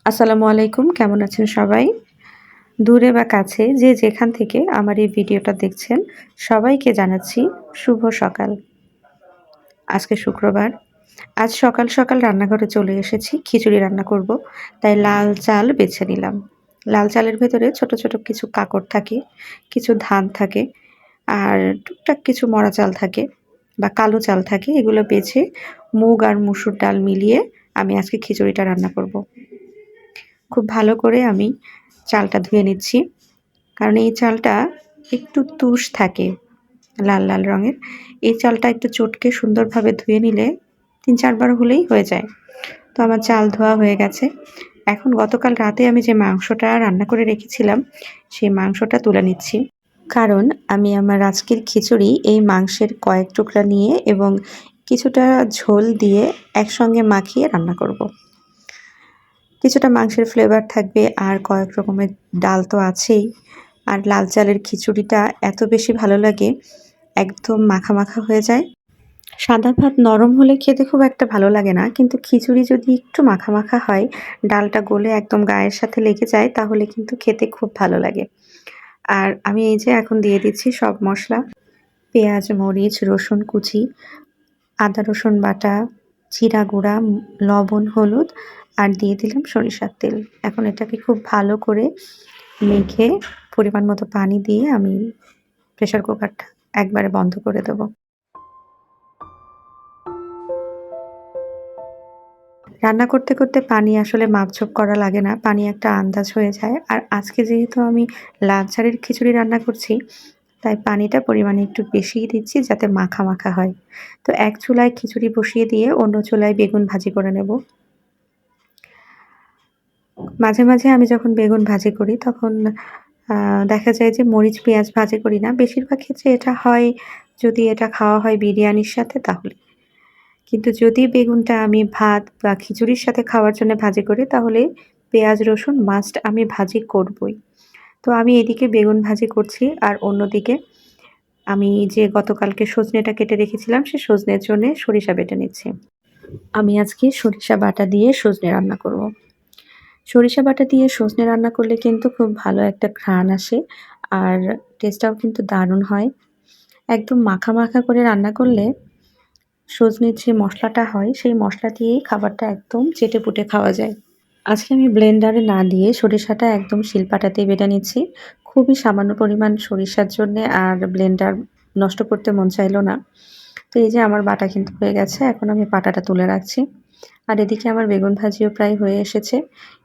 আসসালামু আলাইকুম। কেমন আছেন সবাই? দূরে বা কাছে যে যেখান থেকে আমার এই ভিডিওটা দেখছেন, সবাইকে জানাচ্ছি শুভ সকাল। আজকে শুক্রবার। আজ সকাল, সকাল রান্নাঘরে চলে এসেছি। খিচুড়ি রান্না করব। তাই লাল চাল বেছে নিলাম। লাল চালের ভেতরে ছোট, ছোট কিছু কাকড় থাকে, কিছু ধান থাকে, আর টুকটাক কিছু মড়া চাল থাকে বা কালো চাল থাকে। এগুলো বেছে মুগ আর মসুর ডাল মিলিয়ে আমি আজকে খিচুড়িটা রান্না করব। খুব ভালো করে আমি চালটা ধুয়ে নিচ্ছি। কারণ এই চালটা একটু তুষ থাকে লাল, লাল রঙের। এই চালটা একটু চটকে সুন্দরভাবে ধুয়ে নিলে ৩-৪ বার হলেই হয়ে যায়। তো আমার চাল ধোয়া হয়ে গেছে। এখন গতকাল রাতে আমি যে মাংসটা রান্না করে রেখেছিলাম, সেই মাংসটা তুলে নিচ্ছি। কারণ আমি আমার আজকের খিচুড়ি এই মাংসের কয়েক টুকরা নিয়ে এবং কিছুটা ঝোল দিয়ে একসঙ্গে মাখিয়ে রান্না করব। কিছুটা মাংসের ফ্লেভার থাকবে আর কয়েক রকমের ডাল তো আছেই। আর লাল চালের খিচুড়িটা এত বেশি ভালো লাগে, একদম মাখা, মাখা হয়ে যায়। সাদা ভাত নরম হলে খেতে খুব একটা ভালো লাগে না। কিন্তু খিচুড়ি যদি একটু মাখা, মাখা হয়, ডালটা গলে একদম গায়ের সাথে লেগে যায় তাহলে কিন্তু খেতে খুব ভালো লাগে। আর আমি এই যে এখন দিয়ে দিচ্ছি সব মসলা। পেঁয়াজ, মরিচ, রসুন কুচি, আদা রসুন বাটা, জিরা গুঁড়া, লবণ, হলুদ আর দিয়ে দিলাম সরিষার তেল। এখন এটাকে খুব ভালো করে মেখে পরিমাণ মতো পানি দিয়ে আমি প্রেসার কুকারটা একবারে বন্ধ করে দেবো। রান্না করতে, করতে পানি আসলে মাপঝোপ করা লাগে না। পানি একটা আন্দাজ হয়ে যায়। আর আজকে যেহেতু আমি লাল চালের খিচুড়ি রান্না করছি, তাই পানিটা পরিমাণে একটু বেশিই দিচ্ছি যাতে মাখা, মাখা হয়। তো এক চুলায় খিচুড়ি বসিয়ে দিয়ে অন্য চুলায় বেগুন ভাজি করে নেব। মাঝে, মাঝে আমি যখন বেগুন ভাজি করি তখন আ দেখা যায় যে মরিচ, পেঁয়াজ ভাজি করি না। বেশিরভাগ ক্ষেত্রে এটা হয় যদি এটা খাওয়া হয় বিরিয়ানির সাথে তাহলে। কিন্তু যদি বেগুনটা আমি ভাত বা খিচুড়ির সাথে খাওয়ার জন্য ভাজি করি তাহলে পেঁয়াজ, রসুন মাস্ট আমি ভাজি করবই। তো আমি এদিকে বেগুন ভাজি করছি আর অন্যদিকে আমি যে গতকালকে সজনেটা কেটে রেখেছিলাম সে সজনের জন্যে সরিষা বেটে নিচ্ছি। আমি আজকে সরিষা বাটা দিয়ে সজনে রান্না করব। সরিষা বাটা দিয়ে সজনে রান্না করলে কিন্তু খুব ভালো একটা ঘ্রাণ আসে আর টেস্টটাও কিন্তু দারুণ হয়। একদম মাখা, মাখা করে রান্না করলে সজনের যে মসলাটা হয় সেই মসলা দিয়েই খাবারটা একদম চেটেপুটে খাওয়া যায়। আজকে আমি ব্লেন্ডারে না দিয়ে সরিষাটা একদম শিলপাটাতেই বেটে নিচ্ছি। খুবই সামান্য পরিমাণ সরিষার জন্যে আর ব্লেন্ডার নষ্ট করতে মন চাইল না। তো এই যে আমার বাটা কিন্তু হয়ে গেছে। এখন আমি বাটাটা তুলে রাখছি। আর এদিকে আমার বেগুন ভাজিও প্রায় হয়ে এসেছে।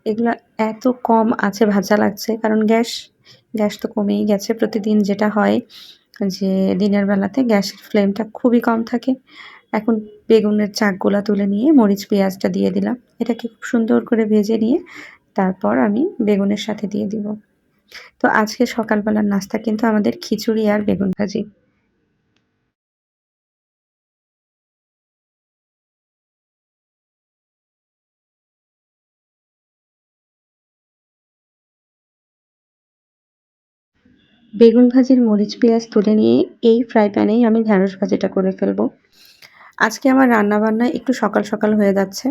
এগুলা এত কম আঁচে ভাজা লাগছে কারণ গ্যাস তো কমেই গেছে। প্রতিদিন যেটা হয় যে দিনের বেলাতে গ্যাসের ফ্লেমটা খুবই কম থাকে। এখন বেগুনের চাকগুলা তুলে নিয়ে মরিচ পেঁয়াজটা দিয়ে দিলাম। এটাকে খুব সুন্দর করে ভেজে নিয়ে তারপর আমি বেগুনের সাথে দিয়ে দিব। তো আজকে সকালবেলার নাস্তা কিন্তু আমাদের খিচুড়ি আর বেগুন ভাজি। বেগুন ভাজির মরিচ পেঁয়াজ তুলে নিয়ে এই ফ্রাই প্যানেই আমি ঢেঁড়স ভাজিটা করে ফেলবো। আজকে আমার রান্নাবান্না একটু সকাল, সকাল হয়ে যাচ্ছে।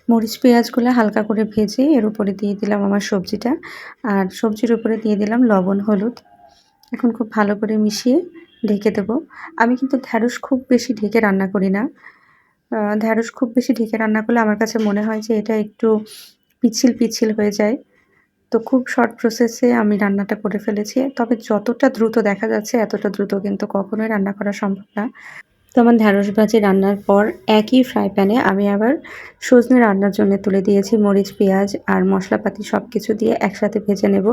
মরিচ পেঁয়াজগুলো হালকা করে ভেজে এর উপরে দিয়ে দিলাম আমার সবজিটা। আর সবজির উপরে দিয়ে দিলাম লবণ, হলুদ। এখন খুব ভালো করে মিশিয়ে ঢেকে দেবো। আমি কিন্তু ঢেঁড়স খুব বেশি ঢেকে রান্না করি না। ঢেঁড়স খুব বেশি ঢেকে রান্না করলে আমার কাছে মনে হয় যে এটা একটু পিচ্ছিল, পিচ্ছিল হয়ে যায়। তো খুব শর্ট প্রসেসে আমি রান্নাটা করে ফেলেছি। তবে যতটা দ্রুত দেখা যাচ্ছে এতটা দ্রুত কিন্তু কখনোই রান্না করা সম্ভব না। তো আমার ঢেঁড়স ভাজি রান্নার পর একই ফ্রাই প্যানে আমি আবার সজনে রান্নার জন্য তুলে দিয়েছি। মরিচ, পেঁয়াজ আর মশলাপাতি সব কিছু দিয়ে একসাথে ভেজে নেব।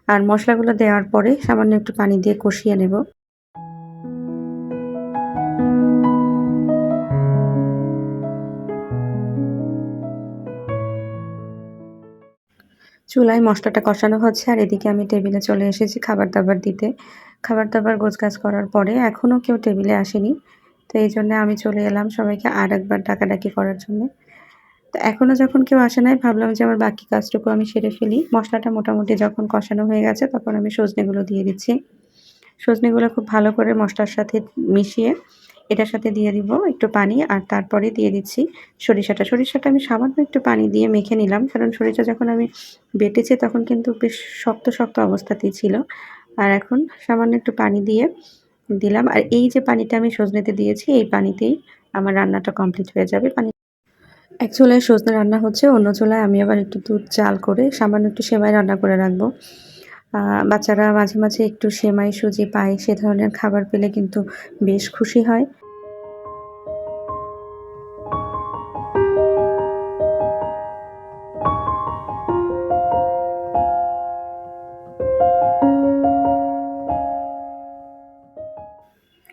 আর মশলাগুলো দেওয়ার পরে সামান্য একটু পানি দিয়ে কষিয়ে নেব। চুলায় মসলাটা কষানো হচ্ছে আর এদিকে আমি টেবিলে চলে এসেছি খাবার-দাবার দিতে। খাবার-দাবার গোছগাছ করার পরে এখনও কেউ টেবিলে আসেনি। তো এইজন্য আমি চলে এলাম সবাইকে আরেকবার ডাকাডাকি করার জন্যে। তো এখনও যখন কেউ আসে নাই ভাবলাম যে আমার বাকি কাজটুকু আমি সেরে ফেলি। মসলাটা মোটামুটি যখন কষানো হয়ে গেছে তখন আমি সজনেগুলো দিয়ে দিচ্ছি। সজনেগুলো খুব ভালো করে মসলার সাথে মিশিয়ে এটার সাথে দিয়ে দিব একটু পানি আর তারপরে দিয়ে দিচ্ছি সরিষাটা। সরিষাটা আমি সামান্য একটু পানি দিয়ে মেখে নিলাম। কারণ সরিষা যখন আমি বেটেছি তখন কিন্তু বেশ শক্ত, শক্ত অবস্থাতেই ছিল। আর এখন সামান্য একটু পানি দিয়ে দিলাম। আর এই যে পানিটা আমি সজনেতে দিয়েছি এই পানিতেই আমার রান্নাটা কমপ্লিট হয়ে যাবে। এক চুলায় সজনে রান্না হচ্ছে, অন্য চুলায় আমি আবার একটু দুধ জাল করে সামান্য একটু সেমাই রান্না করে রাখবো। বাচ্চারা মাঝে, মাঝে একটু সেমাই, সুজি, পায়েস এ ধরনের খাবার পেলে কিন্তু বেশ খুশি হয়।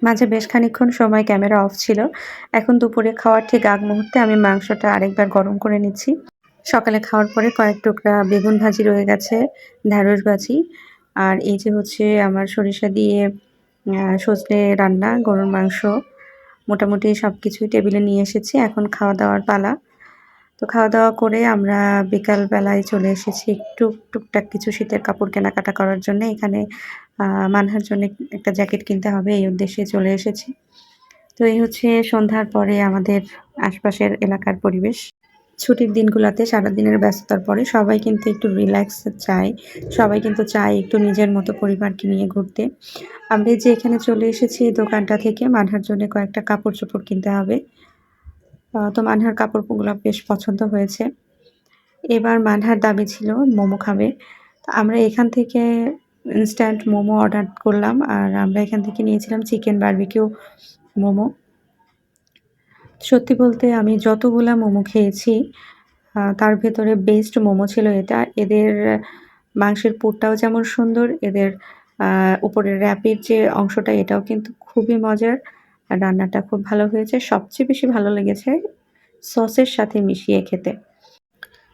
মাঝে বেশ খানিকক্ষণ সময় ক্যামেরা অফ ছিল। এখন দুপুরে খাওয়ার ঠিক আগ মুহূর্তে আমি মাংসটা আরেকবার গরম করে নিচ্ছি। সকালে খাওয়ার পরে কয়েক টুকরা বেগুন ভাজি রয়ে গেছে, ঢেঁড়স ভাজি। আর এই যে হচ্ছে আমার সরিষা দিয়ে সজনে রান্না, গরুর মাংস। মোটামুটি সবকিছুই টেবিলে নিয়ে এসেছি। এখন খাওয়া-দাওয়ার পালা। তো খাওয়া-দাওয়া করে আমরা বিকাল বেলায় চলে এসেছি একটু টুকটাক কিছু শীতের কাপড় কেনাকাটা করার জন্যে। এখানে মানহার জন্য একটা জ্যাকেট কিনতে হবে এই উদ্দেশ্যে চলে এসেছি। তো এই হচ্ছে সন্ধ্যার পরে আমাদের আশপাশের এলাকার পরিবেশ। ছুটির দিনগুলাতে সারাদিনের ব্যস্ততার পরে সবাই কিন্তু একটু রিল্যাক্স চায়। সবাই কিন্তু চায় একটু নিজের মতো পরিবারকে নিয়ে ঘুরতে। আমরা এই যে এখানে চলে এসেছি এই দোকানটা থেকে মানহার জন্য কয়েকটা কাপড়-চোপড় কিনতে হবে। তো মানহার কাপড়গুলা বেশ পছন্দ হয়েছে। এবার মানহার দাবি ছিল মোমো খাবে। তো আমরা এখান থেকে ইনস্ট্যান্ট মোমো অর্ডার করলাম। আর আমরা এখান থেকে নিয়েছিলাম চিকেন বারবিকিউ মোমো। সত্যি বলতে আমি যতগুলা মোমো খেয়েছি তার ভেতরে বেস্ট মোমো ছিল এটা। এদের মাংসের পুরটাও যেমন সুন্দর, এদের আ উপরের র‍্যাপের যে অংশটা এটাও কিন্তু খুবই মজার। আর রান্নাটা খুব ভালো হয়েছে। সবচেয়ে বেশি ভালো লেগেছে সসের সাথে মিশিয়ে খেতে।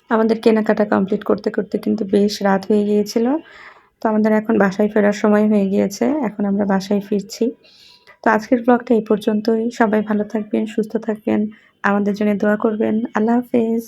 আমাদের কেনাকাটা কমপ্লিট করতে, করতে কিন্তু বেশ রাত হয়ে গিয়েছিল। তো আমাদের এখন বাসায় ফেরার সময় হয়ে গিয়েছে। এখন আমরা বাসায় ফিরছি। তো আজকের ব্লগটা এই পর্যন্তই। সবাই ভালো থাকবেন, সুস্থ থাকবেন। আমাদের জন্য দোয়া করবেন। আল্লাহ হাফেজ।